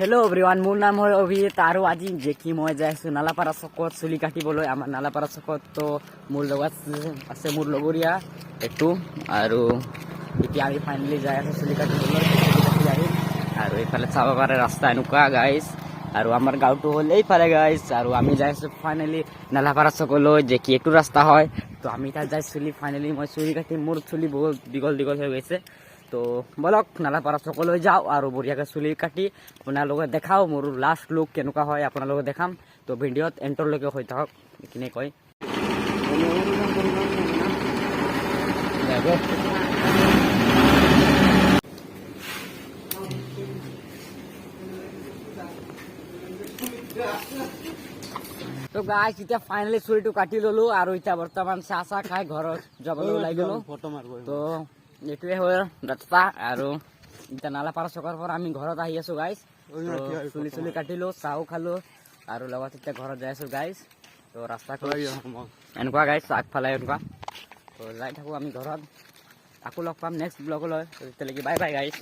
Hello' everyone, মোৰ নাম হয় অভিজিত আৰু আজি দেখি মই যাই আছোঁ নালাপাৰা চকত চুলি কাটিবলৈ। আমাৰ নালাপাৰা চকত তো মোৰ লগত আছে মোৰ লগৰীয়া এইটো, আৰু এতিয়া আমি ফাইনেলি যাই আছোঁ চুলি কাটিবলৈ। আৰু এইফালে চাব পাৰে ৰাস্তা এনেকুৱা গাইজ, আৰু আমাৰ গাঁৱটো হ'ল এইফালে গাইজ, আৰু আমি যাই আছোঁ ফাইনেলি নালাপাৰা চকলৈ, যে কি এইটো ৰাস্তা হয়। তো আমি তাত যাই ফাইনেলি মই চুলি কাটিম। মোৰ চুলি বহুত দীঘল হৈ গৈছে, তো বলক নালাপাৰা চকলৈ যাওঁ আৰু বঢ়িয়াকৈ চুলি কাটি আপোনালোকে দেখাওঁ মোৰ লাষ্ট লুক কেনেকুৱা হয়, আপোনালোকে দেখাম। তো ভিডিঅ'ত এণ্টৰলৈকে হৈ থাকক, এইখিনিয়ে কয়। তো গাইজ এতিয়া ফাইনেলি চুলিটো কাটি ললো, আৰু এতিয়া বৰ্তমান চাহ খাই ঘৰত যাবলৈ ওলাই গলো। তো এইটোৱে হ'ল ৰাস্তা, আৰু এতিয়া নালাপাৰা চকৰ পৰা আমি ঘৰত আহি আছো গাইজ। চুলি কাটিলো, চাহো খালো, আৰু লগত এতিয়া ঘৰত যাই আছো গাইজ। তো ৰাস্তাটো এনেকুৱা গাইজ, আগফালে এনেকুৱা। তো যাই থাকো আমি ঘৰত, আকৌ লগ পাম নেক্সট ব্লগলৈ। তেতিয়ালৈকে বাই বাই গাইজ।